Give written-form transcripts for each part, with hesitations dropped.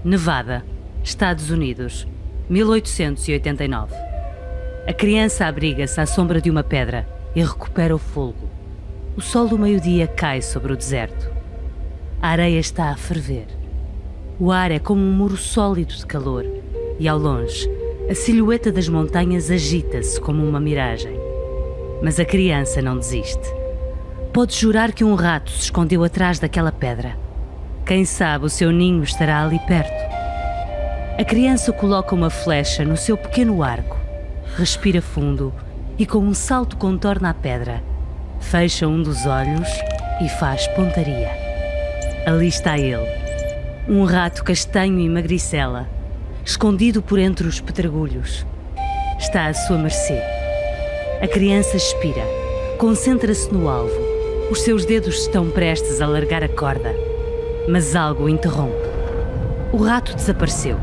Nevada, Estados Unidos, 1889. A criança abriga-se à sombra de uma pedra e recupera o fôlego. O sol do meio-dia cai sobre o deserto. A areia está a ferver. O ar é como um muro sólido de calor e, ao longe, a silhueta das montanhas agita-se como uma miragem. Mas a criança não desiste. Pode jurar que um rato se escondeu atrás daquela pedra. Quem sabe o seu ninho estará ali perto. A criança coloca uma flecha no seu pequeno arco, respira fundo e com um salto contorna a pedra, fecha um dos olhos e faz pontaria. Ali está ele, um rato castanho e magricela, escondido por entre os pedregulhos. Está à sua mercê. A criança expira, concentra-se no alvo. Os seus dedos estão prestes a largar a corda. Mas algo o interrompe. O rato desapareceu.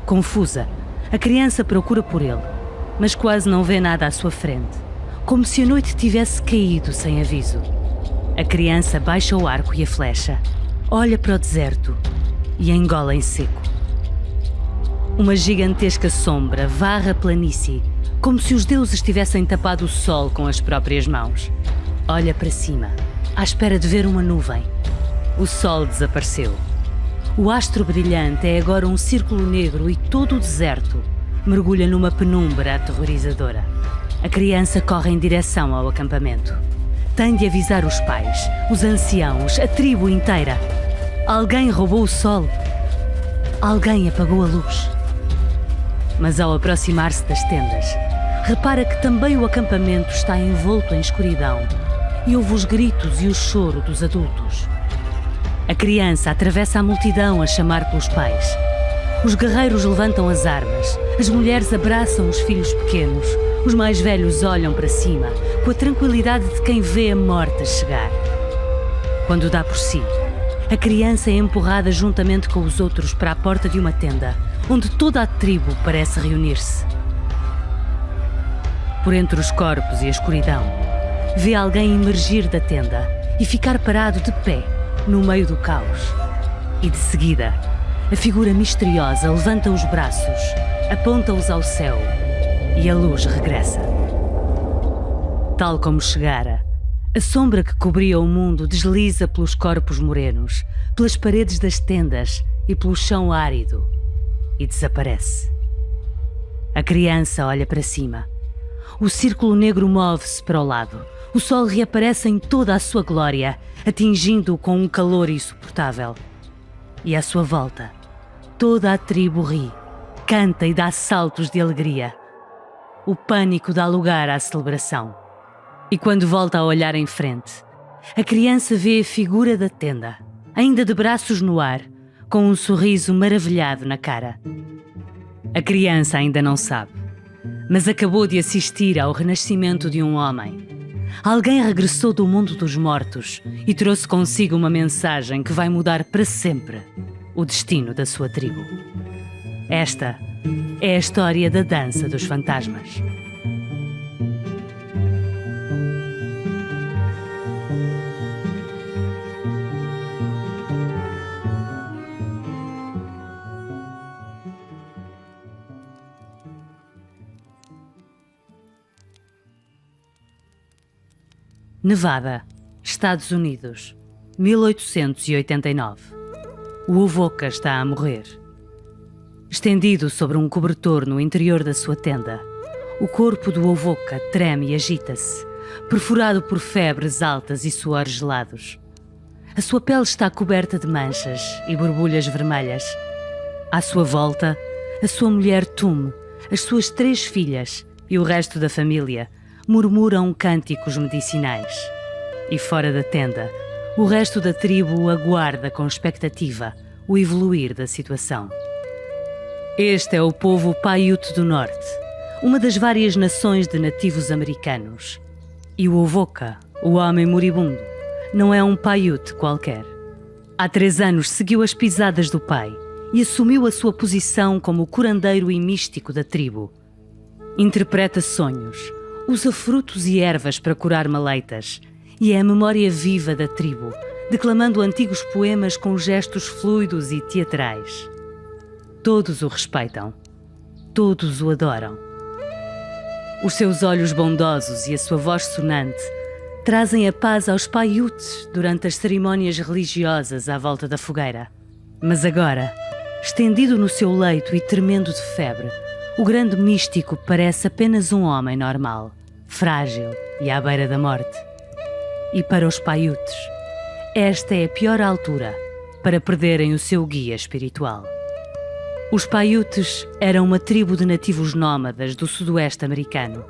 Confusa, a criança procura por ele, mas quase não vê nada à sua frente, como se a noite tivesse caído sem aviso. A criança baixa o arco e a flecha, olha para o deserto e engola em seco. Uma gigantesca sombra varre a planície, como se os deuses tivessem tapado o sol com as próprias mãos. Olha para cima, à espera de ver uma nuvem. O sol desapareceu. O astro brilhante é agora um círculo negro e todo o deserto mergulha numa penumbra aterrorizadora. A criança corre em direção ao acampamento. Tem de avisar os pais, os anciãos, a tribo inteira. Alguém roubou o sol. Alguém apagou a luz. Mas ao aproximar-se das tendas, repara que também o acampamento está envolto em escuridão e ouve os gritos e o choro dos adultos. A criança atravessa a multidão a chamar pelos pais. Os guerreiros levantam as armas, as mulheres abraçam os filhos pequenos, os mais velhos olham para cima, com a tranquilidade de quem vê a morte a chegar. Quando dá por si, a criança é empurrada juntamente com os outros para a porta de uma tenda, onde toda a tribo parece reunir-se. Por entre os corpos e a escuridão, vê alguém emergir da tenda e ficar parado de pé, no meio do caos. E de seguida, a figura misteriosa levanta os braços, aponta-os ao céu e a luz regressa. Tal como chegara, a sombra que cobria o mundo desliza pelos corpos morenos, pelas paredes das tendas e pelo chão árido e desaparece. A criança olha para cima. O círculo negro move-se para o lado. O sol reaparece em toda a sua glória, atingindo-o com um calor insuportável. E à sua volta, toda a tribo ri, canta e dá saltos de alegria. O pânico dá lugar à celebração. E quando volta a olhar em frente, a criança vê a figura da tenda, ainda de braços no ar, com um sorriso maravilhado na cara. A criança ainda não sabe, mas acabou de assistir ao renascimento de um homem. Alguém regressou do mundo dos mortos e trouxe consigo uma mensagem que vai mudar para sempre o destino da sua tribo. Esta é a história da Dança dos Fantasmas. Nevada, Estados Unidos, 1889. O Avoca está a morrer. Estendido sobre um cobertor no interior da sua tenda, o corpo do Avoca treme e agita-se, perfurado por febres altas e suores gelados. A sua pele está coberta de manchas e borbulhas vermelhas. À sua volta, a sua mulher Tum, as suas 3 filhas e o resto da família murmuram cânticos medicinais. E fora da tenda, o resto da tribo aguarda com expectativa o evoluir da situação. Este é o povo Paiute do Norte, uma das várias nações de nativos americanos. E o Avoca, o homem moribundo, não é um Paiute qualquer. Há 3 anos seguiu as pisadas do pai e assumiu a sua posição como o curandeiro e místico da tribo. Interpreta sonhos, usa frutos e ervas para curar maleitas e é a memória viva da tribo, declamando antigos poemas com gestos fluidos e teatrais. Todos o respeitam. Todos o adoram. Os seus olhos bondosos e a sua voz sonante trazem a paz aos Paiutes durante as cerimónias religiosas à volta da fogueira. Mas agora, estendido no seu leito e tremendo de febre, o grande místico parece apenas um homem normal, frágil e à beira da morte. E para os Paiutes, esta é a pior altura para perderem o seu guia espiritual. Os Paiutes eram uma tribo de nativos nómadas do sudoeste americano.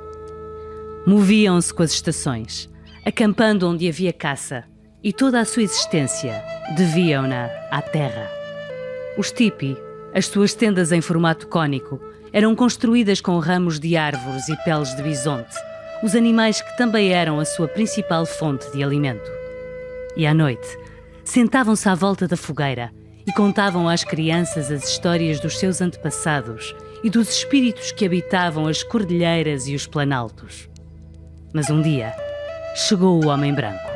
Moviam-se com as estações, acampando onde havia caça, e toda a sua existência deviam-na à terra. Os tipi, as suas tendas em formato cônico, eram construídas com ramos de árvores e peles de bisonte, os animais que também eram a sua principal fonte de alimento. E à noite, sentavam-se à volta da fogueira e contavam às crianças as histórias dos seus antepassados e dos espíritos que habitavam as cordilheiras e os planaltos. Mas um dia, chegou o homem branco.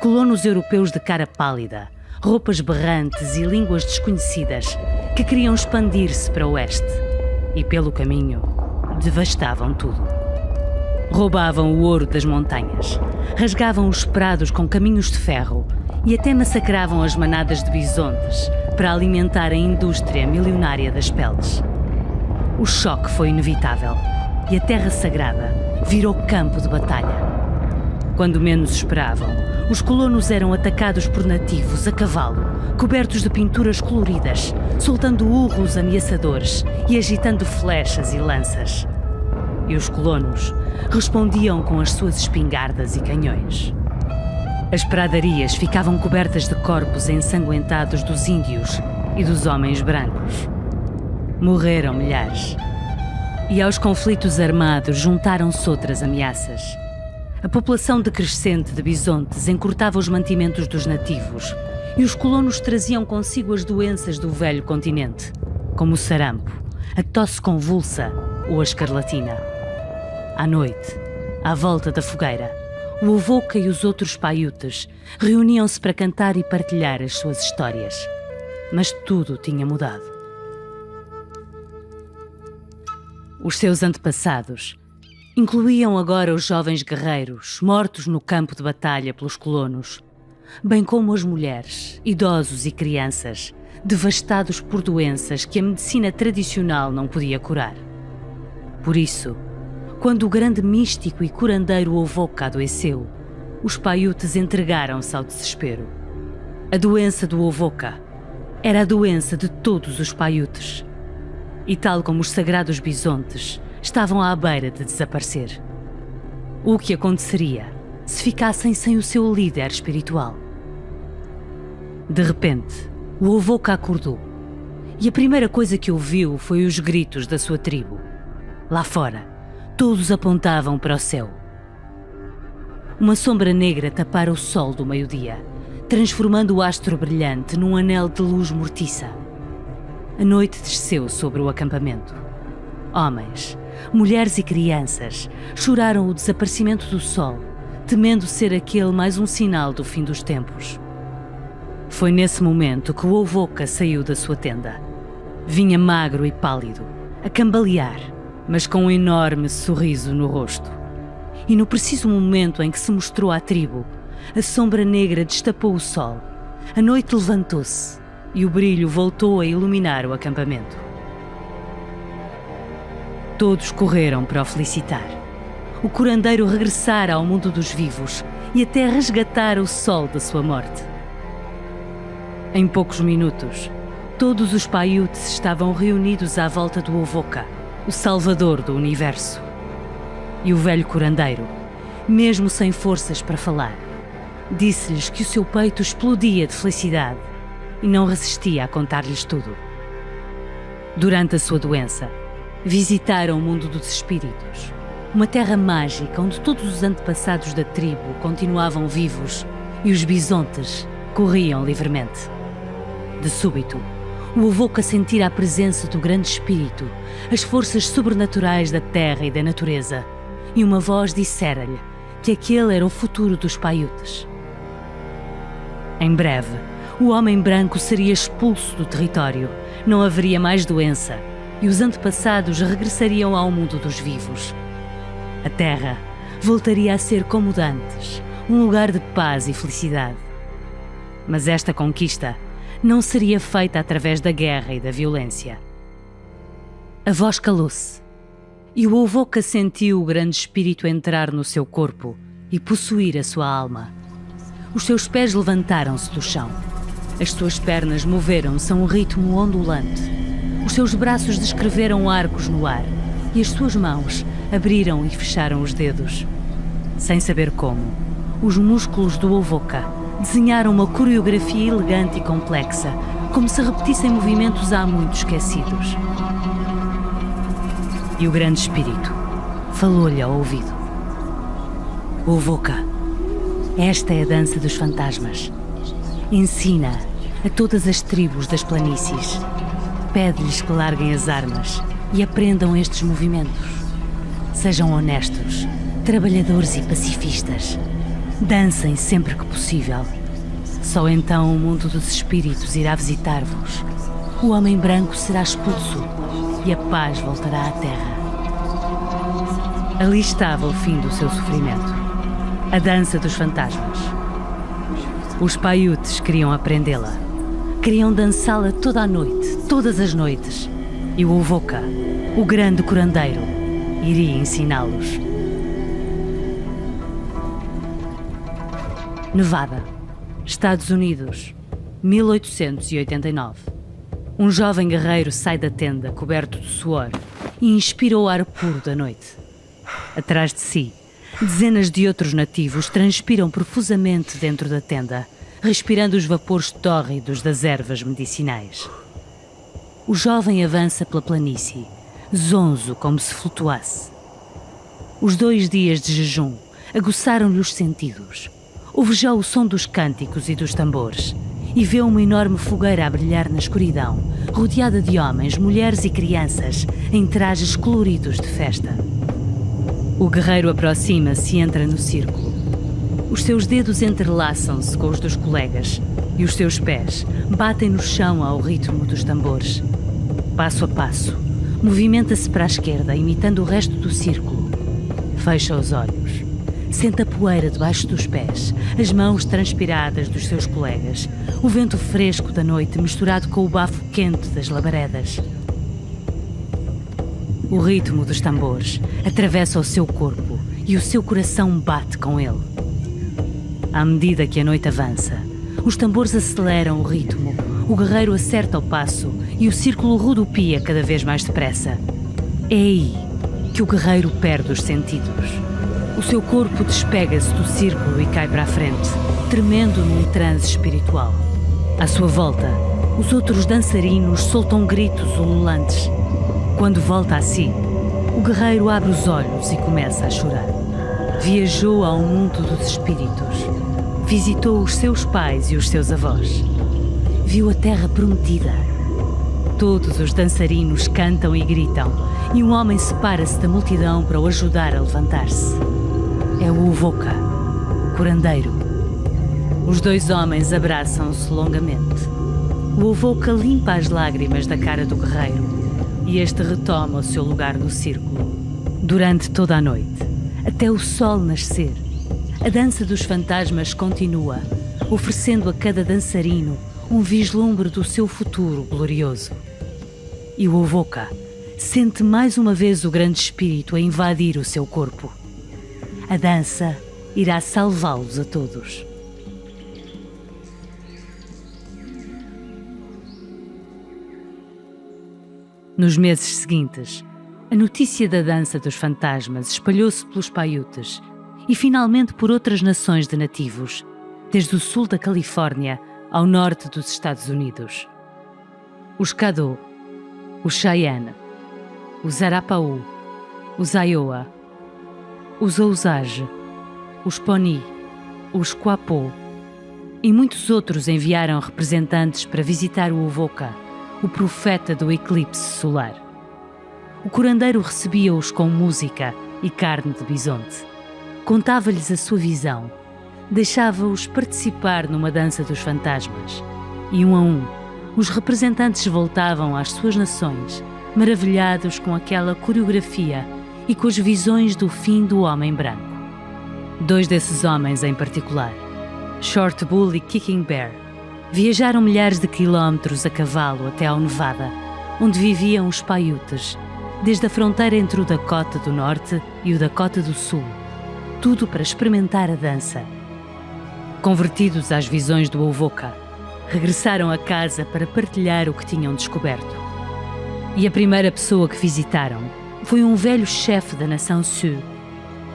Colonos europeus de cara pálida, roupas berrantes e línguas desconhecidas que queriam expandir-se para o oeste e, pelo caminho, devastavam tudo. Roubavam o ouro das montanhas, rasgavam os prados com caminhos de ferro e até massacravam as manadas de bisontes para alimentar a indústria milionária das peles. O choque foi inevitável e a terra sagrada virou campo de batalha. Quando menos esperavam, os colonos eram atacados por nativos a cavalo, cobertos de pinturas coloridas, soltando urros ameaçadores e agitando flechas e lanças. E os colonos respondiam com as suas espingardas e canhões. As pradarias ficavam cobertas de corpos ensanguentados dos índios e dos homens brancos. Morreram milhares. E aos conflitos armados juntaram-se outras ameaças. A população decrescente de bisontes encurtava os mantimentos dos nativos e os colonos traziam consigo as doenças do velho continente, como o sarampo, a tosse convulsa ou a escarlatina. À noite, à volta da fogueira, o Avoca e os outros Paiutes reuniam-se para cantar e partilhar as suas histórias. Mas tudo tinha mudado. Os seus antepassados incluíam agora os jovens guerreiros mortos no campo de batalha pelos colonos, bem como as mulheres, idosos e crianças, devastados por doenças que a medicina tradicional não podia curar. Por isso, quando o grande místico e curandeiro Avoca adoeceu, os Paiutes entregaram-se ao desespero. A doença do Avoca era a doença de todos os Paiutes. E tal como os sagrados bisontes, estavam à beira de desaparecer. O que aconteceria se ficassem sem o seu líder espiritual? De repente, o Avoca acordou e a primeira coisa que ouviu foi os gritos da sua tribo. Lá fora, todos apontavam para o céu. Uma sombra negra tapara o sol do meio-dia, transformando o astro brilhante num anel de luz mortiça. A noite desceu sobre o acampamento. Homens, mulheres e crianças choraram o desaparecimento do sol, temendo ser aquele mais um sinal do fim dos tempos. Foi nesse momento que o Avoca saiu da sua tenda. Vinha magro e pálido, a cambalear, mas com um enorme sorriso no rosto. E no preciso momento em que se mostrou à tribo, a sombra negra destapou o sol, a noite levantou-se e o brilho voltou a iluminar o acampamento. Todos correram para o felicitar. O curandeiro regressara ao mundo dos vivos e até resgatara o sol da sua morte. Em poucos minutos, todos os Paiutes estavam reunidos à volta do Avoca, o salvador do universo. E o velho curandeiro, mesmo sem forças para falar, disse-lhes que o seu peito explodia de felicidade e não resistia a contar-lhes tudo. Durante a sua doença, visitaram o mundo dos espíritos, uma terra mágica onde todos os antepassados da tribo continuavam vivos e os bisontes corriam livremente. De súbito, o Avoca sentira a presença do grande espírito, as forças sobrenaturais da terra e da natureza, e uma voz dissera-lhe que aquele era o futuro dos Paiutes. Em breve, o homem branco seria expulso do território, não haveria mais doença e os antepassados regressariam ao mundo dos vivos. A Terra voltaria a ser como dantes, um lugar de paz e felicidade. Mas esta conquista não seria feita através da guerra e da violência. A voz calou-se e o Wovoka sentiu o grande espírito entrar no seu corpo e possuir a sua alma. Os seus pés levantaram-se do chão. As suas pernas moveram-se a um ritmo ondulante. Os seus braços descreveram arcos no ar e as suas mãos abriram e fecharam os dedos. Sem saber como, os músculos do Wovoka desenharam uma coreografia elegante e complexa, como se repetissem movimentos há muito esquecidos. E o grande espírito falou-lhe ao ouvido. Wovoka, esta é a dança dos fantasmas. Ensina a todas as tribos das planícies. Pede-lhes que larguem as armas e aprendam estes movimentos. Sejam honestos, trabalhadores e pacifistas. Dancem sempre que possível. Só então o mundo dos espíritos irá visitar-vos. O homem branco será expulso e a paz voltará à terra. Ali estava o fim do seu sofrimento. A dança dos fantasmas. Os Paiutes queriam aprendê-la. Queriam dançá-la toda a noite, todas as noites. E o Wovoka, o grande curandeiro, iria ensiná-los. Nevada, Estados Unidos, 1889. Um jovem guerreiro sai da tenda coberto de suor e inspira o ar puro da noite. Atrás de si, dezenas de outros nativos transpiram profusamente dentro da tenda, respirando os vapores tórridos das ervas medicinais. O jovem avança pela planície, zonzo como se flutuasse. Os 2 dias de jejum aguçaram-lhe os sentidos. Ouve já o som dos cânticos e dos tambores e vê uma enorme fogueira a brilhar na escuridão, rodeada de homens, mulheres e crianças em trajes coloridos de festa. O guerreiro aproxima-se e entra no círculo. Os seus dedos entrelaçam-se com os dos colegas e os seus pés batem no chão ao ritmo dos tambores. Passo a passo, movimenta-se para a esquerda, imitando o resto do círculo. Fecha os olhos. Sente a poeira debaixo dos pés, as mãos transpiradas dos seus colegas, o vento fresco da noite misturado com o bafo quente das labaredas. O ritmo dos tambores atravessa o seu corpo e o seu coração bate com ele. À medida que a noite avança, os tambores aceleram o ritmo, o guerreiro acerta o passo e o círculo rodopia cada vez mais depressa. É aí que o guerreiro perde os sentidos. O seu corpo despega-se do círculo e cai para a frente, tremendo num transe espiritual. À sua volta, os outros dançarinos soltam gritos ululantes. Quando volta a si, o guerreiro abre os olhos e começa a chorar. Viajou ao mundo dos espíritos. Visitou os seus pais e os seus avós. Viu a terra prometida. Todos os dançarinos cantam e gritam, e um homem separa-se da multidão para o ajudar a levantar-se. É o Wovoka, o curandeiro. Os 2 homens abraçam-se longamente. O Wovoka limpa as lágrimas da cara do guerreiro e este retoma o seu lugar no círculo. Durante toda a noite, até o sol nascer, a dança dos fantasmas continua, oferecendo a cada dançarino um vislumbre do seu futuro glorioso. E o Wovoka sente mais uma vez o grande espírito a invadir o seu corpo. A dança irá salvá-los a todos. Nos meses seguintes, a notícia da dança dos fantasmas espalhou-se pelos Paiutes e finalmente por outras nações de nativos, desde o sul da Califórnia ao norte dos Estados Unidos. Os Caddo, os Cheyenne, os Arapaú, os Iowa, os Osage, os Pawnee, os Quapaw e muitos outros enviaram representantes para visitar o Wovoka, o profeta do eclipse solar. O curandeiro recebia-os com música e carne de bisonte. Contava-lhes a sua visão, deixava-os participar numa dança dos fantasmas, e um a um, os representantes voltavam às suas nações, maravilhados com aquela coreografia e com as visões do fim do homem branco. 2 desses homens em particular, Short Bull e Kicking Bear, viajaram milhares de quilómetros a cavalo até ao Nevada, onde viviam os Paiutes, desde a fronteira entre o Dakota do Norte e o Dakota do Sul, tudo para experimentar a dança. Convertidos às visões do Avoca, regressaram a casa para partilhar o que tinham descoberto. E a primeira pessoa que visitaram foi um velho chefe da nação Sioux,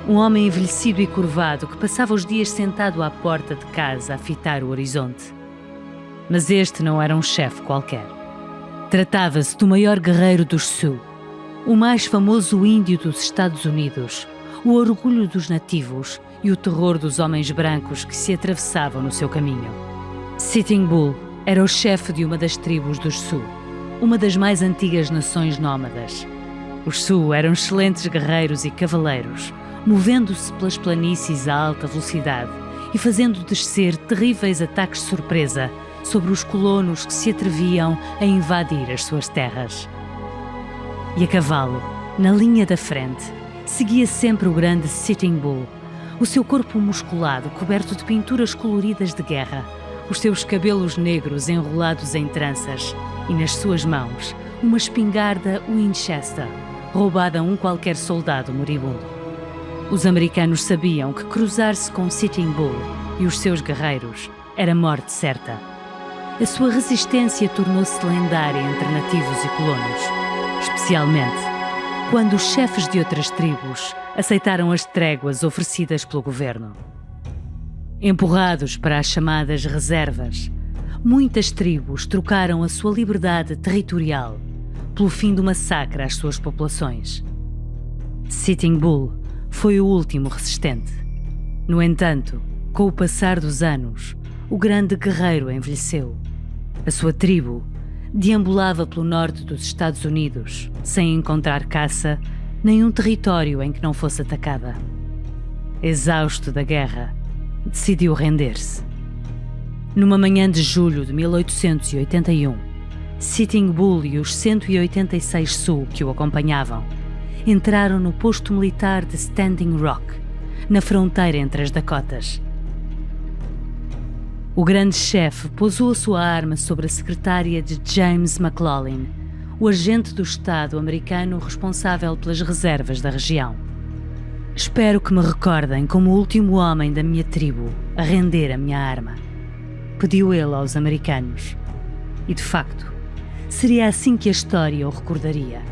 um homem envelhecido e curvado que passava os dias sentado à porta de casa a fitar o horizonte. Mas este não era um chefe qualquer. Tratava-se do maior guerreiro dos Sioux, o mais famoso índio dos Estados Unidos, o orgulho dos nativos e o terror dos homens brancos que se atravessavam no seu caminho. Sitting Bull era o chefe de uma das tribos dos Sioux, uma das mais antigas nações nómadas. Os Sioux eram excelentes guerreiros e cavaleiros, movendo-se pelas planícies a alta velocidade e fazendo descer terríveis ataques de surpresa sobre os colonos que se atreviam a invadir as suas terras. E a cavalo, na linha da frente, seguia sempre o grande Sitting Bull, o seu corpo musculado coberto de pinturas coloridas de guerra, os seus cabelos negros enrolados em tranças e nas suas mãos uma espingarda Winchester, roubada a um qualquer soldado moribundo. Os americanos sabiam que cruzar-se com Sitting Bull e os seus guerreiros era morte certa. A sua resistência tornou-se lendária entre nativos e colonos, especialmente quando os chefes de outras tribos aceitaram as tréguas oferecidas pelo governo. Empurrados para as chamadas reservas, muitas tribos trocaram a sua liberdade territorial pelo fim do massacre às suas populações. Sitting Bull foi o último resistente. No entanto, com o passar dos anos, o grande guerreiro envelheceu. A sua tribo deambulava pelo norte dos Estados Unidos, sem encontrar caça, nem um território em que não fosse atacada. Exausto da guerra, decidiu render-se. Numa manhã de julho de 1881, Sitting Bull e os 186 Sioux que o acompanhavam entraram no posto militar de Standing Rock, na fronteira entre as Dakotas. O grande chefe pousou a sua arma sobre a secretária de James McClellan, o agente do Estado americano responsável pelas reservas da região. Espero que me recordem como o último homem da minha tribo a render a minha arma, pediu ele aos americanos. E de facto, seria assim que a história o recordaria.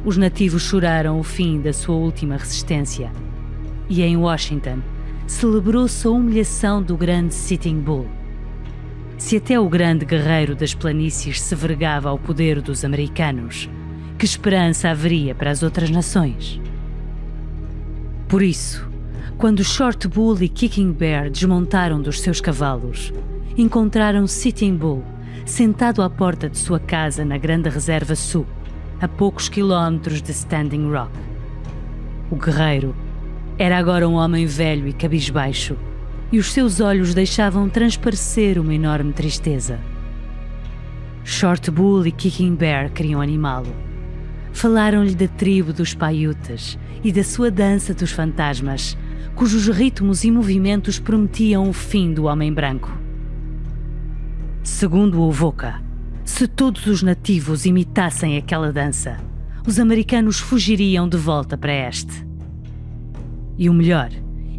Os nativos choraram o fim da sua última resistência e em Washington celebrou-se a humilhação do grande Sitting Bull. Se até o grande guerreiro das planícies se vergava ao poder dos americanos, que esperança haveria para as outras nações? Por isso, quando Short Bull e Kicking Bear desmontaram dos seus cavalos, encontraram Sitting Bull sentado à porta de sua casa na grande reserva Sioux, a poucos quilómetros de Standing Rock. O guerreiro era agora um homem velho e cabisbaixo, e os seus olhos deixavam transparecer uma enorme tristeza. Short Bull e Kicking Bear queriam animá-lo. Falaram-lhe da tribo dos Paiutes e da sua dança dos fantasmas, cujos ritmos e movimentos prometiam o fim do homem branco. Segundo o Avoca, se todos os nativos imitassem aquela dança, os americanos fugiriam de volta para este. E o melhor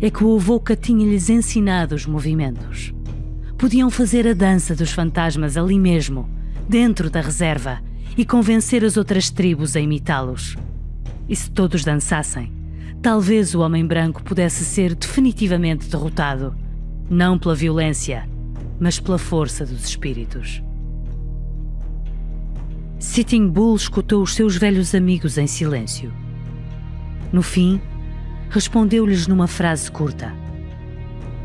é que o Avoca tinha-lhes ensinado os movimentos. Podiam fazer a dança dos fantasmas ali mesmo, dentro da reserva, e convencer as outras tribos a imitá-los. E se todos dançassem, talvez o homem branco pudesse ser definitivamente derrotado, não pela violência, mas pela força dos espíritos. Sitting Bull escutou os seus velhos amigos em silêncio. No fim, respondeu-lhes numa frase curta.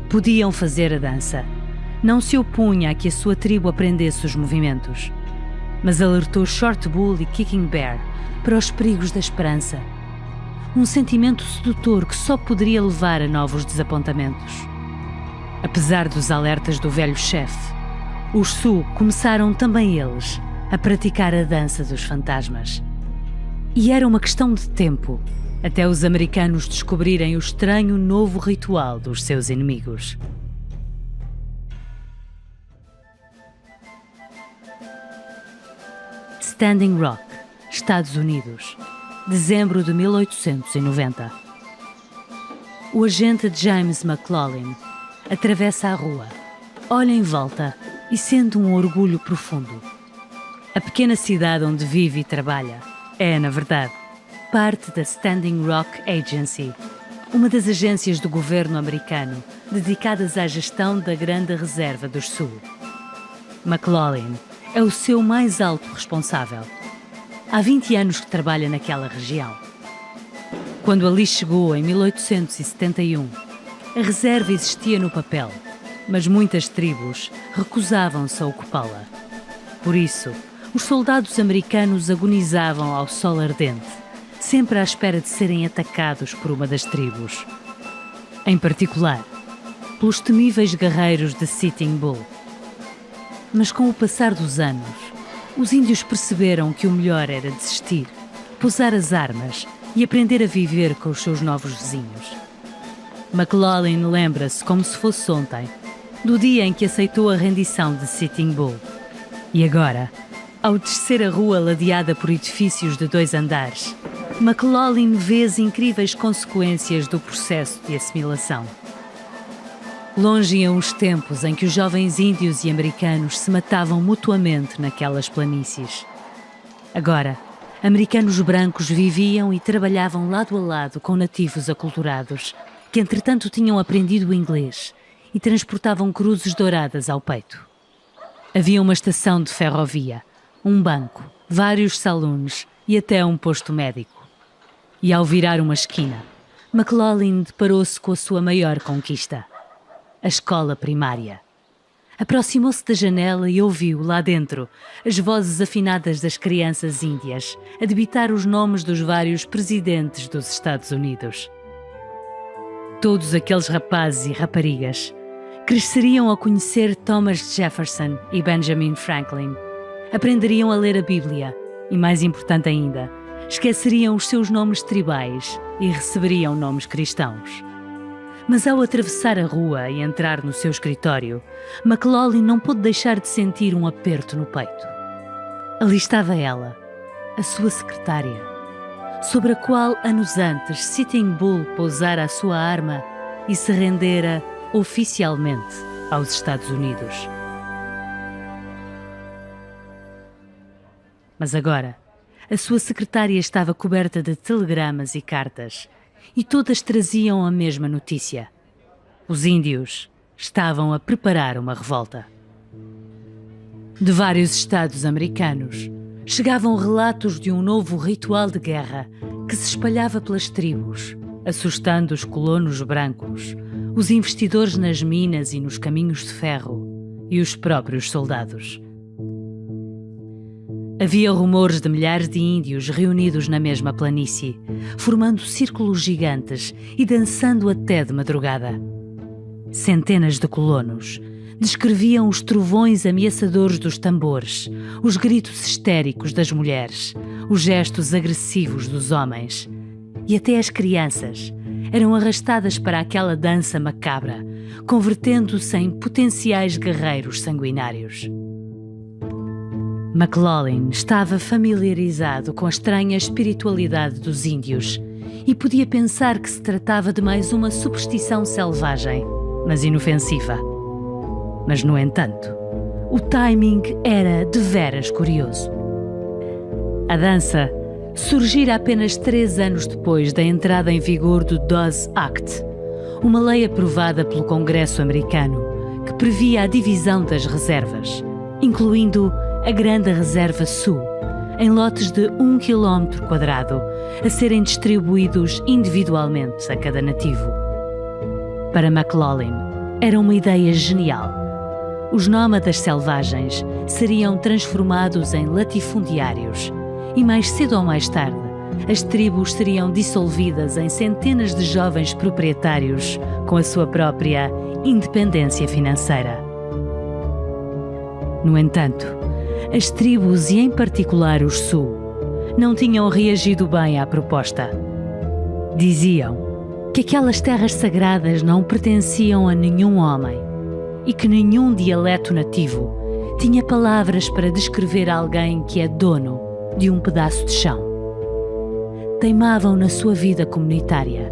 Podiam fazer a dança. Não se opunha a que a sua tribo aprendesse os movimentos, mas alertou Short Bull e Kicking Bear para os perigos da esperança. Um sentimento sedutor que só poderia levar a novos desapontamentos. Apesar dos alertas do velho chefe, os Sioux começaram também eles a praticar a dança dos fantasmas. E era uma questão de tempo até os americanos descobrirem o estranho novo ritual dos seus inimigos. Standing Rock, Estados Unidos, dezembro de 1890. O agente James McLaughlin atravessa a rua, olha em volta e sente um orgulho profundo. A pequena cidade onde vive e trabalha é, na verdade, parte da Standing Rock Agency, uma das agências do governo americano dedicadas à gestão da Grande Reserva dos Sioux. McLaughlin é o seu mais alto responsável. Há 20 anos que trabalha naquela região. Quando ali chegou em 1871, a reserva existia no papel, mas muitas tribos recusavam-se a ocupá-la. Por isso, os soldados americanos agonizavam ao sol ardente, sempre à espera de serem atacados por uma das tribos. Em particular, pelos temíveis guerreiros de Sitting Bull. Mas com o passar dos anos, os índios perceberam que o melhor era desistir, pousar as armas e aprender a viver com os seus novos vizinhos. McLaughlin lembra-se como se fosse ontem, do dia em que aceitou a rendição de Sitting Bull. E agora, ao descer a rua ladeada por edifícios de 2 andares, McLaughlin vê as incríveis consequências do processo de assimilação. Longe iam os tempos em que os jovens índios e americanos se matavam mutuamente naquelas planícies. Agora, americanos brancos viviam e trabalhavam lado a lado com nativos aculturados, que entretanto tinham aprendido o inglês e transportavam cruzes douradas ao peito. Havia uma estação de ferrovia, um banco, vários saloons e até um posto médico. E ao virar uma esquina, McLaughlin deparou-se com a sua maior conquista, a escola primária. Aproximou-se da janela e ouviu, lá dentro, as vozes afinadas das crianças índias a debitar os nomes dos vários presidentes dos Estados Unidos. Todos aqueles rapazes e raparigas cresceriam a conhecer Thomas Jefferson e Benjamin Franklin, aprenderiam a ler a Bíblia e, mais importante ainda, esqueceriam os seus nomes tribais e receberiam nomes cristãos. Mas ao atravessar a rua e entrar no seu escritório, McLaughlin não pôde deixar de sentir um aperto no peito. Ali estava ela, a sua secretária, sobre a qual anos antes Sitting Bull pousara a sua arma e se rendera oficialmente aos Estados Unidos. Mas agora, a sua secretária estava coberta de telegramas e cartas, e todas traziam a mesma notícia. Os índios estavam a preparar uma revolta. De vários estados americanos, chegavam relatos de um novo ritual de guerra que se espalhava pelas tribos, assustando os colonos brancos, os investidores nas minas e nos caminhos de ferro e os próprios soldados. Havia rumores de milhares de índios reunidos na mesma planície, formando círculos gigantes e dançando até de madrugada. Centenas de colonos descreviam os trovões ameaçadores dos tambores, os gritos histéricos das mulheres, os gestos agressivos dos homens. E até as crianças eram arrastadas para aquela dança macabra, convertendo-se em potenciais guerreiros sanguinários. McLaughlin estava familiarizado com a estranha espiritualidade dos índios e podia pensar que se tratava de mais uma superstição selvagem, mas inofensiva. Mas, no entanto, o timing era deveras curioso. A dança surgira apenas 3 anos depois da entrada em vigor do Dawes Act, uma lei aprovada pelo Congresso americano que previa a divisão das reservas, incluindo a Grande Reserva Sioux, em lotes de 1 km², a serem distribuídos individualmente a cada nativo. Para McLaughlin, era uma ideia genial. Os nómadas selvagens seriam transformados em latifundiários e, mais cedo ou mais tarde, as tribos seriam dissolvidas em centenas de jovens proprietários com a sua própria independência financeira. No entanto, as tribos, e em particular os Sioux, não tinham reagido bem à proposta. Diziam que aquelas terras sagradas não pertenciam a nenhum homem e que nenhum dialeto nativo tinha palavras para descrever alguém que é dono de um pedaço de chão. Teimavam na sua vida comunitária.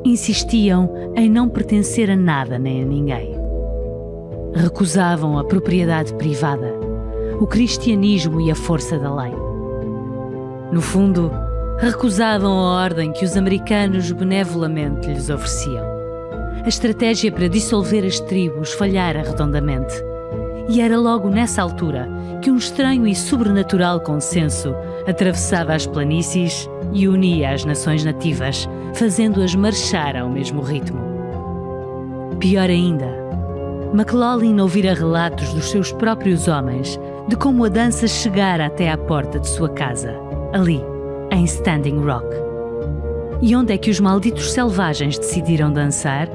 Insistiam em não pertencer a nada nem a ninguém. Recusavam a propriedade privada, o cristianismo e a força da lei. No fundo, recusavam a ordem que os americanos benevolamente lhes ofereciam. A estratégia para dissolver as tribos falhara redondamente. E era logo nessa altura que um estranho e sobrenatural consenso atravessava as planícies e unia as nações nativas, fazendo-as marchar ao mesmo ritmo. Pior ainda, McLaughlin ouvira relatos dos seus próprios homens de como a dança chegara até à porta de sua casa, ali, em Standing Rock. E onde é que os malditos selvagens decidiram dançar?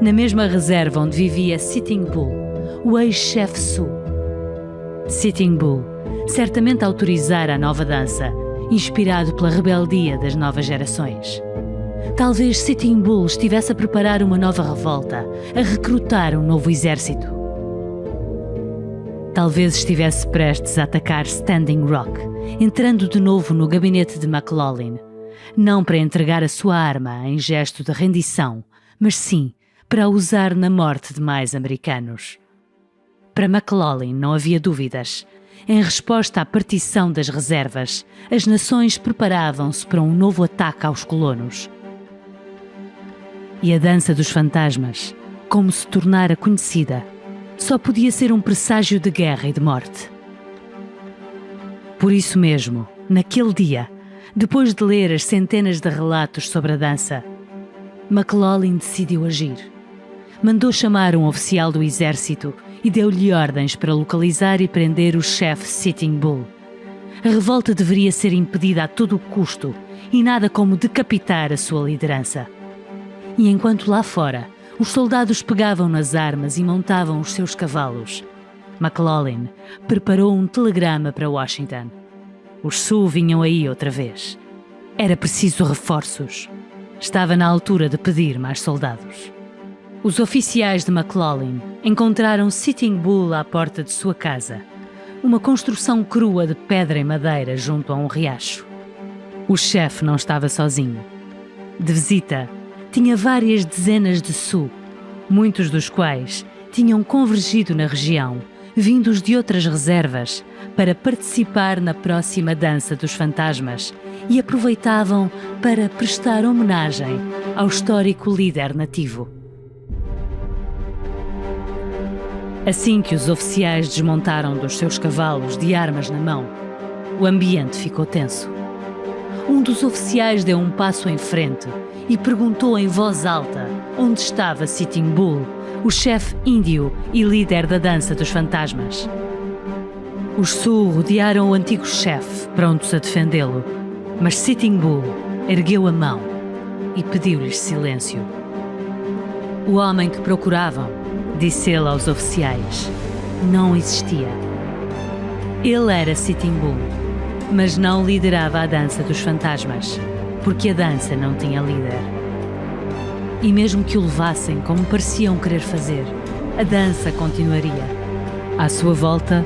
Na mesma reserva onde vivia Sitting Bull, o ex-chefe Sioux. Sitting Bull certamente autorizara a nova dança, inspirado pela rebeldia das novas gerações. Talvez Sitting Bull estivesse a preparar uma nova revolta, a recrutar um novo exército. Talvez estivesse prestes a atacar Standing Rock, entrando de novo no gabinete de McLaughlin, não para entregar a sua arma em gesto de rendição, mas sim para a usar na morte de mais americanos. Para McLaughlin não havia dúvidas. Em resposta à partição das reservas, as nações preparavam-se para um novo ataque aos colonos. E a dança dos fantasmas, como se tornara conhecida, só podia ser um presságio de guerra e de morte. Por isso mesmo, naquele dia, depois de ler as centenas de relatos sobre a dança, McLaughlin decidiu agir. Mandou chamar um oficial do exército e deu-lhe ordens para localizar e prender o chefe Sitting Bull. A revolta deveria ser impedida a todo o custo e nada como decapitar a sua liderança. E enquanto lá fora, os soldados pegavam nas armas e montavam os seus cavalos, McLaughlin preparou um telegrama para Washington. Os Sioux vinham aí outra vez. Era preciso reforços. Estava na altura de pedir mais soldados. Os oficiais de McLaughlin encontraram Sitting Bull à porta de sua casa, uma construção crua de pedra e madeira junto a um riacho. O chefe não estava sozinho. De visita, tinha várias dezenas de Sioux, muitos dos quais tinham convergido na região, vindos de outras reservas, para participar na próxima dança dos fantasmas e aproveitavam para prestar homenagem ao histórico líder nativo. Assim que os oficiais desmontaram dos seus cavalos de armas na mão, o ambiente ficou tenso. Um dos oficiais deu um passo em frente e perguntou em voz alta onde estava Sitting Bull, o chefe índio e líder da dança dos fantasmas. Os Sioux rodearam o antigo chefe, prontos a defendê-lo, mas Sitting Bull ergueu a mão e pediu-lhes silêncio. O homem que procuravam, disse ele aos oficiais, não existia. Ele era Sitting Bull, mas não liderava a dança dos fantasmas, porque a dança não tinha líder. E mesmo que o levassem como pareciam querer fazer, a dança continuaria. À sua volta,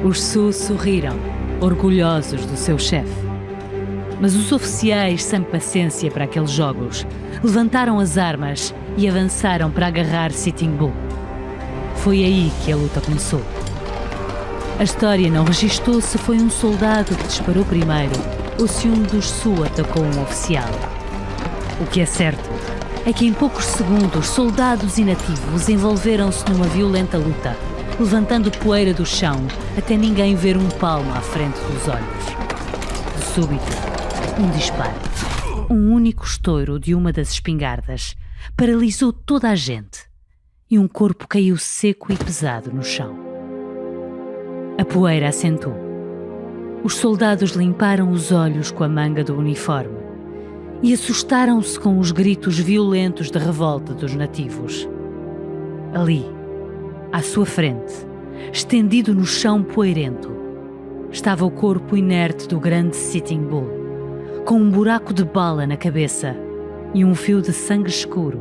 os Sioux sorriram, orgulhosos do seu chefe. Mas os oficiais, sem paciência para aqueles jogos, levantaram as armas e avançaram para agarrar Sitting Bull. Foi aí que a luta começou. A história não registou se foi um soldado que disparou primeiro ou se um dos Sioux atacou um oficial. O que é certo é que em poucos segundos soldados e nativos envolveram-se numa violenta luta, levantando poeira do chão até ninguém ver um palmo à frente dos olhos. De súbito, um disparo, um único estouro de uma das espingardas paralisou toda a gente e um corpo caiu seco e pesado no chão. A poeira assentou. Os soldados limparam os olhos com a manga do uniforme e assustaram-se com os gritos violentos de revolta dos nativos. Ali, à sua frente, estendido no chão poeirento, estava o corpo inerte do grande Sitting Bull, com um buraco de bala na cabeça e um fio de sangue escuro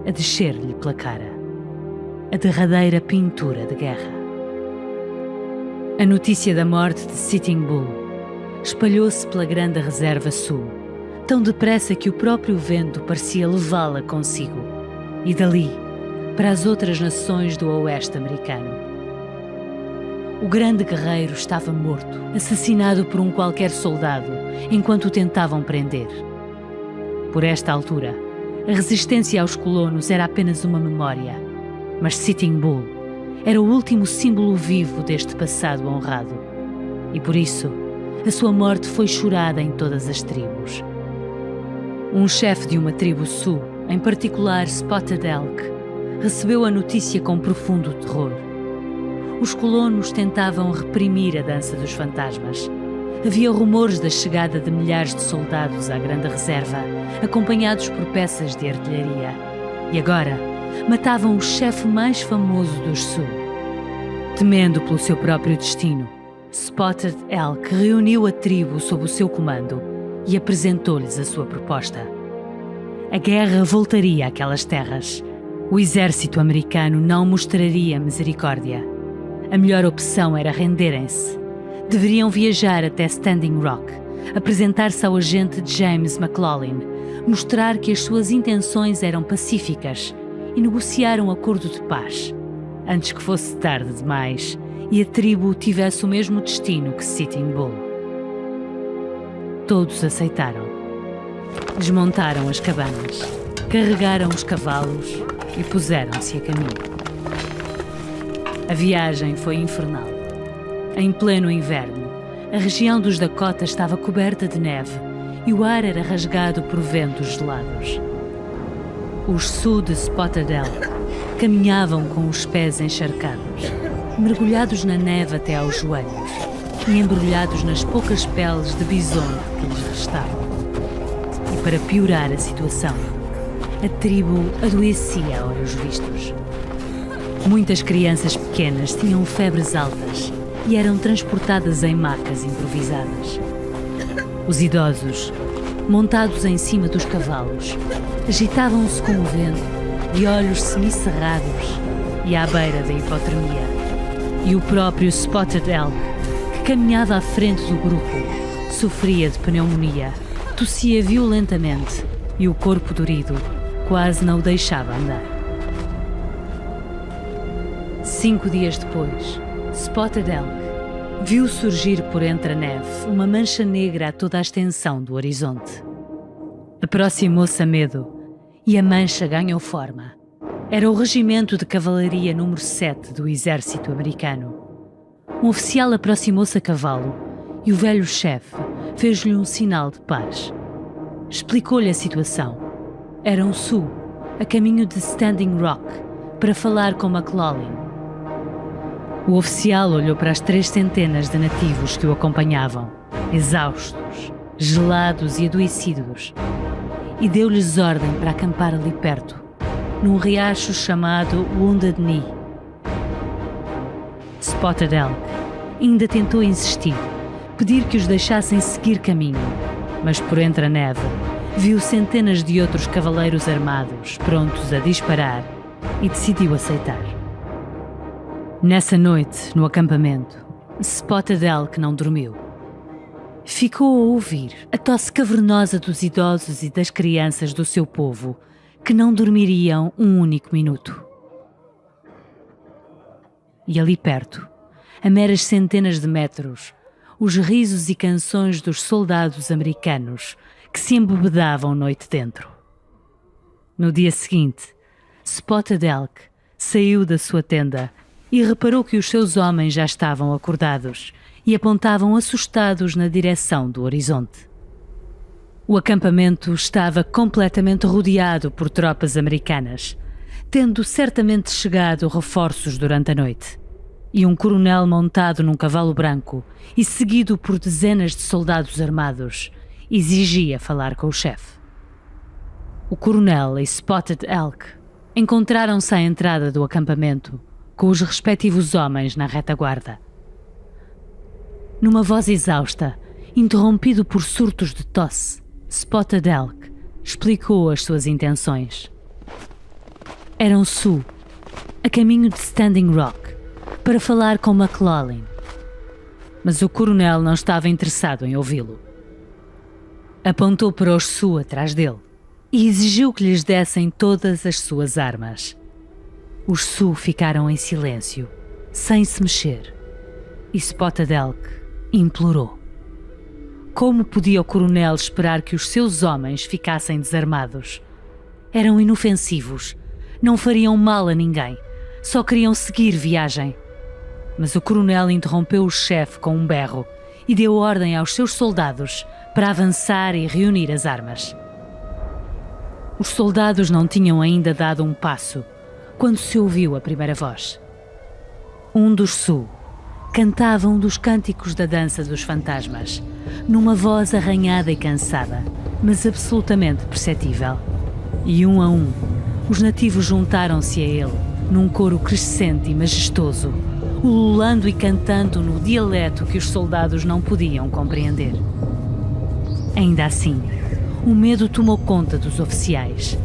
a descer-lhe pela cara. A derradeira pintura de guerra. A notícia da morte de Sitting Bull espalhou-se pela grande reserva sul, tão depressa que o próprio vento parecia levá-la consigo, e dali para as outras nações do oeste americano. O grande guerreiro estava morto, assassinado por um qualquer soldado, enquanto o tentavam prender. Por esta altura, a resistência aos colonos era apenas uma memória, mas Sitting Bull era o último símbolo vivo deste passado honrado, e por isso a sua morte foi chorada em todas as tribos. Um chefe de uma tribo sul, em particular Spotted Elk, recebeu a notícia com profundo terror. Os colonos tentavam reprimir a dança dos fantasmas. Havia rumores da chegada de milhares de soldados à grande reserva, acompanhados por peças de artilharia. E agora, matavam o chefe mais famoso dos sul. Temendo pelo seu próprio destino, Spotted Elk reuniu a tribo sob o seu comando e apresentou-lhes a sua proposta. A guerra voltaria àquelas terras. O exército americano não mostraria misericórdia. A melhor opção era renderem-se. Deveriam viajar até Standing Rock, apresentar-se ao agente James McClellan, mostrar que as suas intenções eram pacíficas e negociar um acordo de paz, antes que fosse tarde demais e a tribo tivesse o mesmo destino que Sitting Bull. Todos aceitaram. Desmontaram as cabanas, carregaram os cavalos e puseram-se a caminho. A viagem foi infernal. Em pleno inverno, a região dos Dakota estava coberta de neve e o ar era rasgado por ventos gelados. Os sul de Spotted Elk caminhavam com os pés encharcados, mergulhados na neve até aos joelhos e embrulhados nas poucas peles de bisonte que lhes restavam. E para piorar a situação, a tribo adoecia a olhos vistos. Muitas crianças pequenas tinham febres altas e eram transportadas em macas improvisadas. Os idosos, montados em cima dos cavalos, agitavam-se com o vento, de olhos semicerrados e à beira da hipotermia. E o próprio Spotted Elk, que caminhava à frente do grupo, sofria de pneumonia, tossia violentamente e o corpo dorido quase não o deixava andar. 5 dias depois, Spotted Elk viu surgir por entre a neve uma mancha negra a toda a extensão do horizonte. Aproximou-se a medo e a mancha ganhou forma. Era o regimento de cavalaria número 7 do exército americano. Um oficial aproximou-se a cavalo e o velho chefe fez-lhe um sinal de paz. Explicou-lhe a situação. Era um sul, a caminho de Standing Rock, para falar com McClellan. O oficial olhou para as 300 de nativos que o acompanhavam, exaustos, gelados e adoecidos, e deu-lhes ordem para acampar ali perto, num riacho chamado Wounded Knee. Spotted Elk ainda tentou insistir, pedir que os deixassem seguir caminho, mas por entre a neve viu centenas de outros cavaleiros armados prontos a disparar e decidiu aceitar. Nessa noite, no acampamento, Spotted Elk não dormiu. Ficou a ouvir a tosse cavernosa dos idosos e das crianças do seu povo, que não dormiriam um único minuto. E ali perto, a meras centenas de metros, os risos e canções dos soldados americanos que se embebedavam noite dentro. No dia seguinte, Spotted Elk saiu da sua tenda e reparou que os seus homens já estavam acordados e apontavam assustados na direção do horizonte. O acampamento estava completamente rodeado por tropas americanas, tendo certamente chegado reforços durante a noite, e um coronel montado num cavalo branco e seguido por dezenas de soldados armados exigia falar com o chefe. O coronel e Spotted Elk Encontraram-se à entrada do acampamento, com os respectivos homens na retaguarda. Numa voz exausta, interrompido por surtos de tosse, Spotted Elk explicou as suas intenções. Eram Sioux, a caminho de Standing Rock, para falar com McLaughlin. Mas o coronel não estava interessado em ouvi-lo. Apontou para os Sioux atrás dele e exigiu que lhes dessem todas as suas armas. Os Sioux ficaram em silêncio, sem se mexer, e Spotted Elk implorou. Como podia o coronel esperar que os seus homens ficassem desarmados? Eram inofensivos, não fariam mal a ninguém, só queriam seguir viagem. Mas o coronel interrompeu o chefe com um berro e deu ordem aos seus soldados para avançar e reunir as armas. Os soldados não tinham ainda dado um passo quando se ouviu a primeira voz. Um dos Sioux cantava um dos cânticos da dança dos fantasmas, numa voz arranhada e cansada, mas absolutamente perceptível. E um a um, os nativos juntaram-se a ele, num coro crescente e majestoso, ululando e cantando no dialeto que os soldados não podiam compreender. Ainda assim, o medo tomou conta dos oficiais.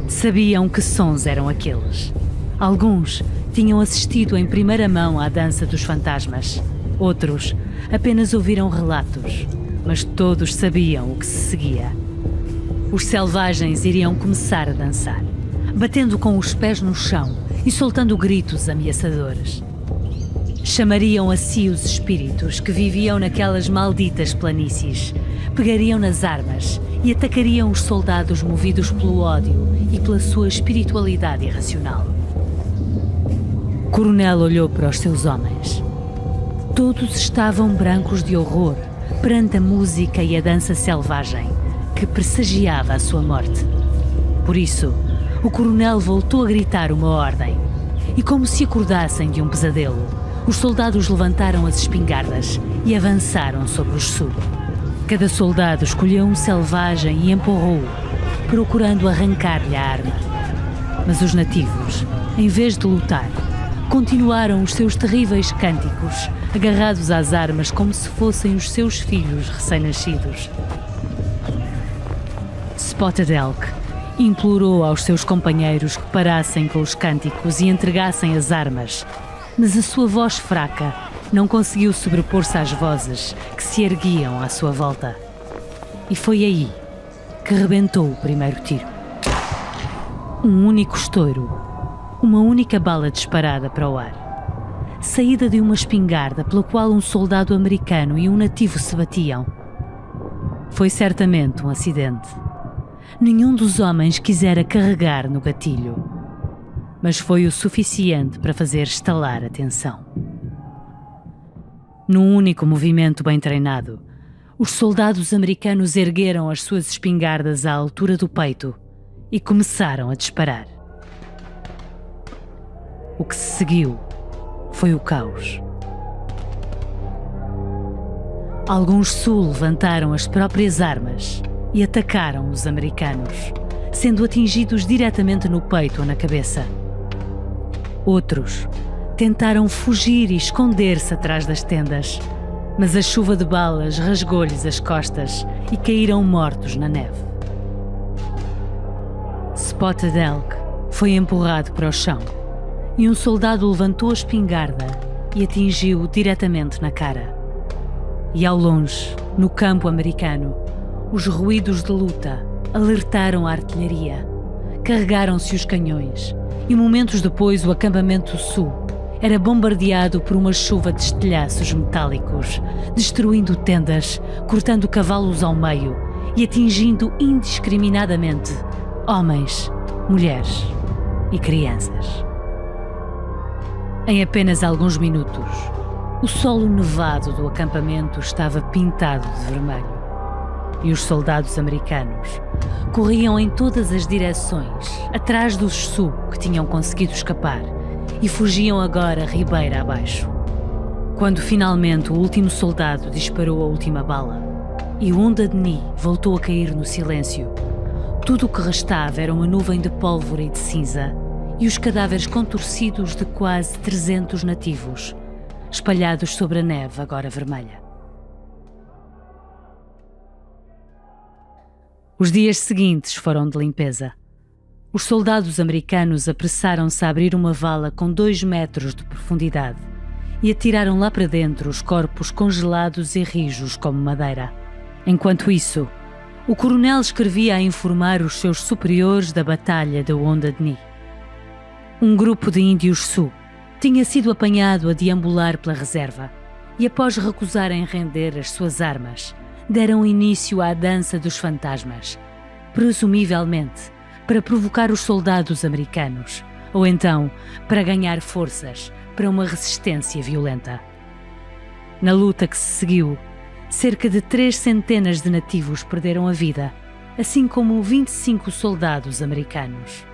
Sabiam que sons eram aqueles. Alguns tinham assistido em primeira mão à dança dos fantasmas. Outros apenas ouviram relatos, mas todos sabiam o que se seguia. Os selvagens iriam começar a dançar, batendo com os pés no chão e soltando gritos ameaçadores. Chamariam a si os espíritos que viviam naquelas malditas planícies, pegariam nas armas e atacariam os soldados movidos pelo ódio e pela sua espiritualidade irracional. O coronel olhou para os seus homens. Todos estavam brancos de horror perante a música e a dança selvagem que pressagiava a sua morte. Por isso, o coronel voltou a gritar uma ordem e, como se acordassem de um pesadelo, os soldados levantaram as espingardas e avançaram sobre os Sioux. Cada soldado escolheu um selvagem e empurrou-o, procurando arrancar-lhe a arma. Mas os nativos, em vez de lutar, continuaram os seus terríveis cânticos, agarrados às armas como se fossem os seus filhos recém-nascidos. Spotted Elk implorou aos seus companheiros que parassem com os cânticos e entregassem as armas, mas a sua voz fraca não conseguiu sobrepor-se às vozes que se erguiam à sua volta. E foi aí que rebentou o primeiro tiro. Um único estouro, uma única bala disparada para o ar, saída de uma espingarda pela qual um soldado americano e um nativo se batiam. Foi certamente um acidente. Nenhum dos homens quisera carregar no gatilho, mas foi o suficiente para fazer estalar a tensão. Num único movimento bem treinado, os soldados americanos ergueram as suas espingardas à altura do peito e começaram a disparar. O que se seguiu foi o caos. Alguns Sioux levantaram as próprias armas e atacaram os americanos, sendo atingidos diretamente no peito ou na cabeça. Outros tentaram fugir e esconder-se atrás das tendas, mas a chuva de balas rasgou-lhes as costas e caíram mortos na neve. Spotted Elk foi empurrado para o chão e um soldado levantou a espingarda e atingiu-o diretamente na cara. E ao longe, no campo americano, os ruídos de luta alertaram a artilharia, carregaram-se os canhões e momentos depois o acampamento Sioux era bombardeado por uma chuva de estilhaços metálicos, destruindo tendas, cortando cavalos ao meio e atingindo indiscriminadamente homens, mulheres e crianças. Em apenas alguns minutos, o solo nevado do acampamento estava pintado de vermelho e os soldados americanos corriam em todas as direções atrás dos Sioux que tinham conseguido escapar e fugiam agora ribeira abaixo. Quando finalmente o último soldado disparou a última bala e Wounded Knee voltou a cair no silêncio, tudo o que restava era uma nuvem de pólvora e de cinza e os cadáveres contorcidos de quase 300 nativos, espalhados sobre a neve agora vermelha. Os dias seguintes foram de limpeza. Os soldados americanos apressaram-se a abrir uma vala com 2 metros de profundidade e atiraram lá para dentro os corpos congelados e rijos como madeira. Enquanto isso, o coronel escrevia a informar os seus superiores da batalha de Wounded Knee. Um grupo de índios Sioux tinha sido apanhado a deambular pela reserva e, após recusarem render as suas armas, deram início à dança dos fantasmas, presumivelmente para provocar os soldados americanos, ou então para ganhar forças para uma resistência violenta. Na luta que se seguiu, cerca de 300 de nativos perderam a vida, assim como 25 soldados americanos.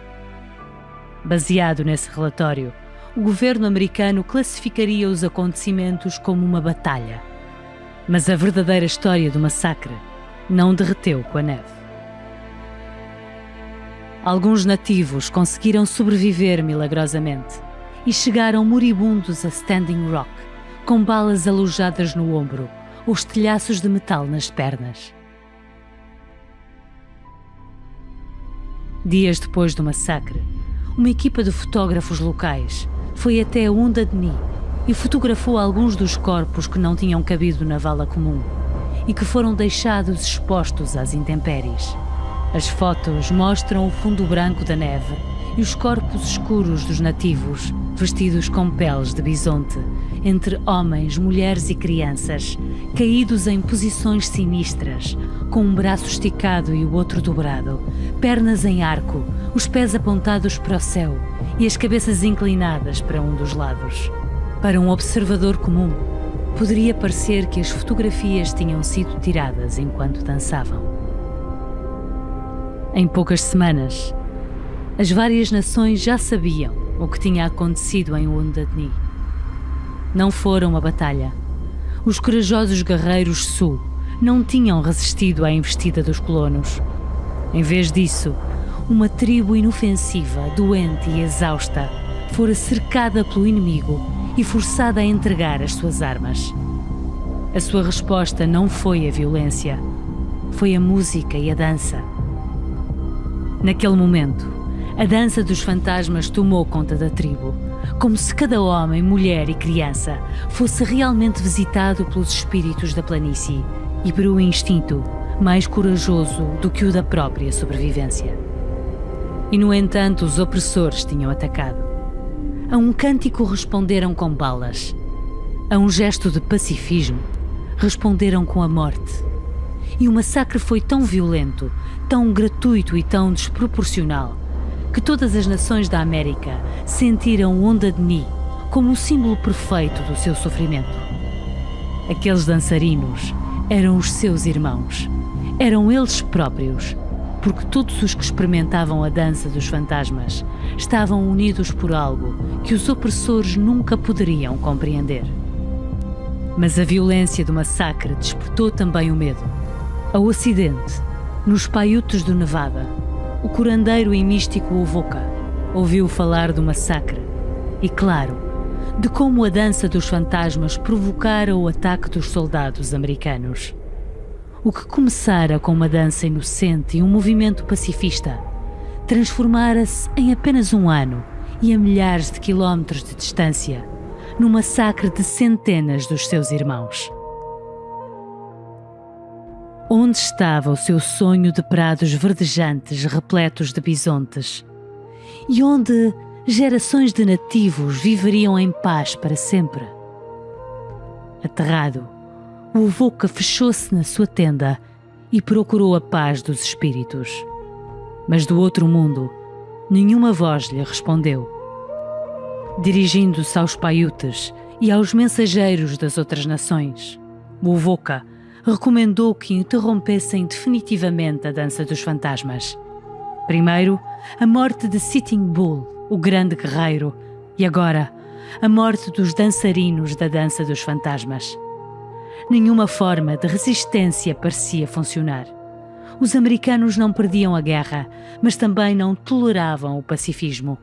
Baseado nesse relatório, o governo americano classificaria os acontecimentos como uma batalha. Mas a verdadeira história do massacre não derreteu com a neve. Alguns nativos conseguiram sobreviver milagrosamente e chegaram moribundos a Standing Rock, com balas alojadas no ombro ou estilhaços de metal nas pernas. Dias depois do massacre, uma equipa de fotógrafos locais foi até Wounded Knee e fotografou alguns dos corpos que não tinham cabido na vala comum e que foram deixados expostos às intempéries. As fotos mostram o fundo branco da neve e os corpos escuros dos nativos, vestidos com peles de bisonte, entre homens, mulheres e crianças, caídos em posições sinistras, com um braço esticado e o outro dobrado, pernas em arco, os pés apontados para o céu e as cabeças inclinadas para um dos lados. Para um observador comum, poderia parecer que as fotografias tinham sido tiradas enquanto dançavam. Em poucas semanas, as várias nações já sabiam o que tinha acontecido em Wounded Knee. Não foram uma batalha. Os corajosos guerreiros Sioux não tinham resistido à investida dos colonos. Em vez disso, uma tribo inofensiva, doente e exausta, fora cercada pelo inimigo e forçada a entregar as suas armas. A sua resposta não foi a violência, foi a música e a dança. Naquele momento, a dança dos fantasmas tomou conta da tribo, como se cada homem, mulher e criança fosse realmente visitado pelos espíritos da planície e por um instinto mais corajoso do que o da própria sobrevivência. E, no entanto, os opressores tinham atacado. A um cântico responderam com balas. A um gesto de pacifismo responderam com a morte. E o massacre foi tão violento, tão gratuito e tão desproporcional, que todas as nações da América sentiram Wounded Knee como o símbolo perfeito do seu sofrimento. Aqueles dançarinos eram os seus irmãos, eram eles próprios, porque todos os que experimentavam a dança dos fantasmas estavam unidos por algo que os opressores nunca poderiam compreender. Mas a violência do massacre despertou também o medo. Ao ocidente, nos Paiutes do Nevada, o curandeiro e místico Wovoka ouviu falar do massacre e, claro, de como a dança dos fantasmas provocara o ataque dos soldados americanos. O que começara com uma dança inocente e um movimento pacifista, transformara-se em apenas um ano e a milhares de quilómetros de distância, num massacre de centenas dos seus irmãos. Onde estava o seu sonho de prados verdejantes repletos de bisontes? E onde gerações de nativos viveriam em paz para sempre? Aterrado, o Wovoka fechou-se na sua tenda e procurou a paz dos espíritos. Mas do outro mundo, nenhuma voz lhe respondeu. Dirigindo-se aos Paiutes e aos mensageiros das outras nações, o Wovoka recomendou que interrompessem definitivamente a dança dos fantasmas. Primeiro, a morte de Sitting Bull, o grande guerreiro, e agora, a morte dos dançarinos da dança dos fantasmas. Nenhuma forma de resistência parecia funcionar. Os americanos não perdiam a guerra, mas também não toleravam o pacifismo.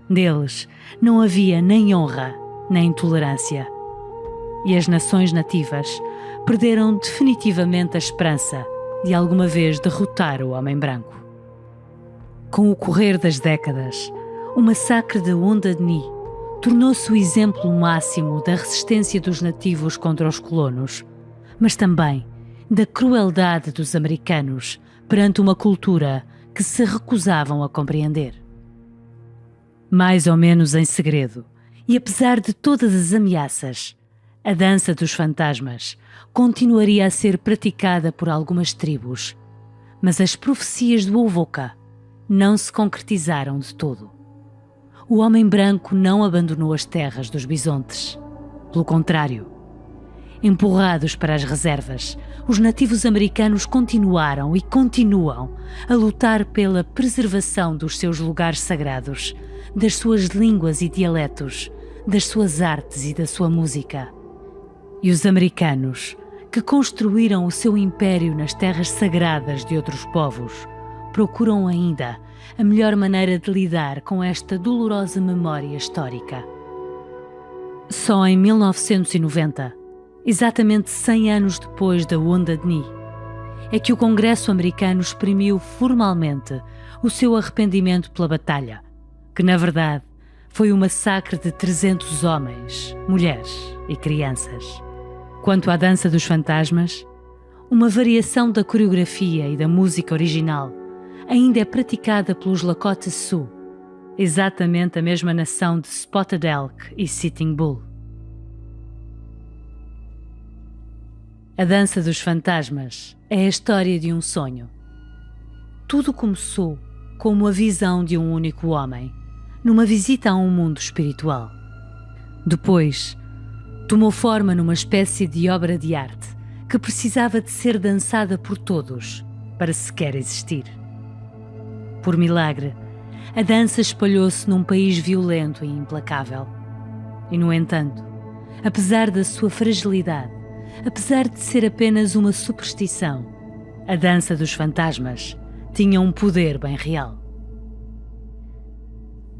Deles não havia nem honra, nem tolerância. E as nações nativas perderam definitivamente a esperança de alguma vez derrotar o homem branco. Com o correr das décadas, o massacre de Wounded Knee tornou-se o exemplo máximo da resistência dos nativos contra os colonos, mas também da crueldade dos americanos perante uma cultura que se recusavam a compreender. Mais ou menos em segredo, e apesar de todas as ameaças, a dança dos fantasmas continuaria a ser praticada por algumas tribos, mas as profecias do Wovoka não se concretizaram de todo. O homem branco não abandonou as terras dos bisontes. Pelo contrário, empurrados para as reservas, os nativos americanos continuaram e continuam a lutar pela preservação dos seus lugares sagrados, das suas línguas e dialetos, das suas artes e da sua música. E os americanos, que construíram o seu império nas terras sagradas de outros povos, procuram ainda a melhor maneira de lidar com esta dolorosa memória histórica. Só em 1990, exatamente 100 anos depois da Wounded Knee, é que o Congresso americano exprimiu formalmente o seu arrependimento pela batalha, que na verdade foi o massacre de 300 homens, mulheres e crianças. Quanto à dança dos fantasmas, uma variação da coreografia e da música original ainda é praticada pelos Lakota Sioux, exatamente a mesma nação de Spotted Elk e Sitting Bull. A dança dos fantasmas é a história de um sonho. Tudo começou como a visão de um único homem, numa visita a um mundo espiritual. Depois, tomou forma numa espécie de obra de arte que precisava de ser dançada por todos para sequer existir. Por milagre, a dança espalhou-se num país violento e implacável. E, no entanto, apesar da sua fragilidade, apesar de ser apenas uma superstição, a dança dos fantasmas tinha um poder bem real.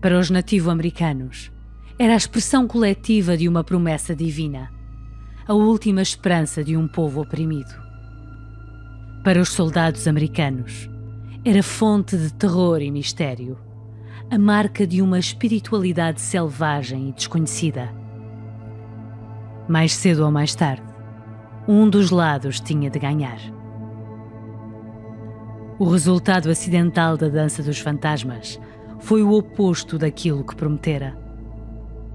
Para os nativo-americanos, era a expressão coletiva de uma promessa divina, a última esperança de um povo oprimido. Para os soldados americanos, era fonte de terror e mistério, a marca de uma espiritualidade selvagem e desconhecida. Mais cedo ou mais tarde, um dos lados tinha de ganhar. O resultado acidental da dança dos fantasmas foi o oposto daquilo que prometera.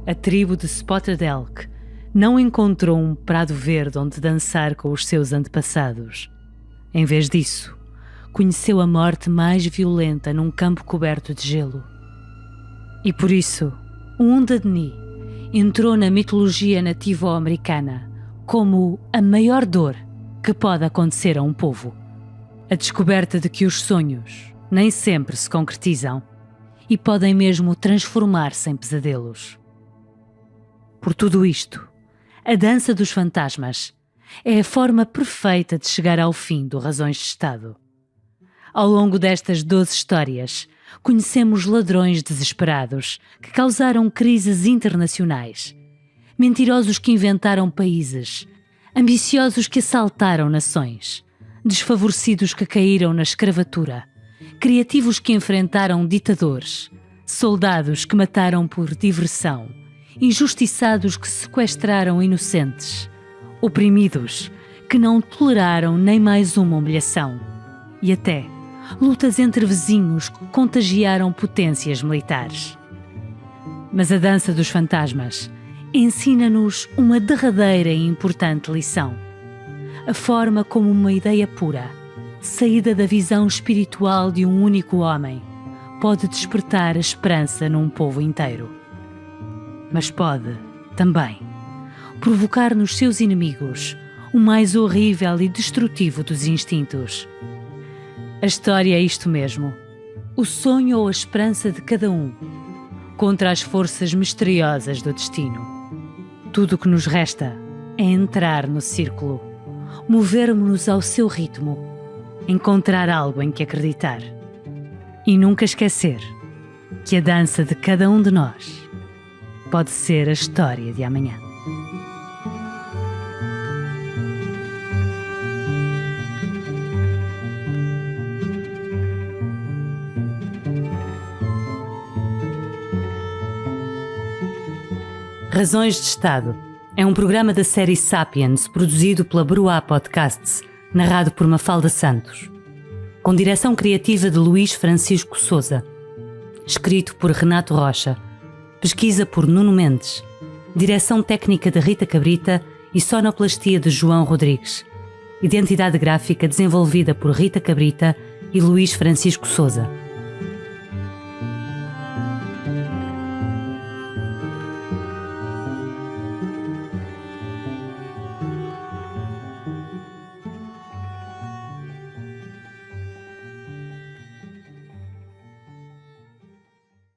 A tribo de Spotted Elk não encontrou um prado verde onde dançar com os seus antepassados. Em vez disso, conheceu a morte mais violenta num campo coberto de gelo. E por isso, o Wounded Knee entrou na mitologia nativo-americana como a maior dor que pode acontecer a um povo. A descoberta de que os sonhos nem sempre se concretizam e podem mesmo transformar-se em pesadelos. Por tudo isto, a dança dos fantasmas é a forma perfeita de chegar ao fim do Razões de Estado. Ao longo destas 12 histórias, conhecemos ladrões desesperados que causaram crises internacionais, mentirosos que inventaram países, ambiciosos que assaltaram nações, desfavorecidos que caíram na escravatura, criativos que enfrentaram ditadores, soldados que mataram por diversão, injustiçados que sequestraram inocentes, oprimidos que não toleraram nem mais uma humilhação, e até lutas entre vizinhos que contagiaram potências militares. Mas a dança dos fantasmas ensina-nos uma derradeira e importante lição: a forma como uma ideia pura, saída da visão espiritual de um único homem, pode despertar a esperança num povo inteiro. Mas pode, também, provocar nos seus inimigos o mais horrível e destrutivo dos instintos. A história é isto mesmo: o sonho ou a esperança de cada um, contra as forças misteriosas do destino. Tudo o que nos resta é entrar no círculo, movermos-nos ao seu ritmo, encontrar algo em que acreditar. E nunca esquecer que a dança de cada um de nós pode ser a história de amanhã. Razões de Estado é um programa da série Sapiens produzido pela Bruá Podcasts, narrado por Mafalda Santos, com direção criativa de Luís Francisco Souza, escrito por Renato Rocha, pesquisa por Nuno Mendes, direção técnica de Rita Cabrita e sonoplastia de João Rodrigues, identidade gráfica desenvolvida por Rita Cabrita e Luís Francisco Souza.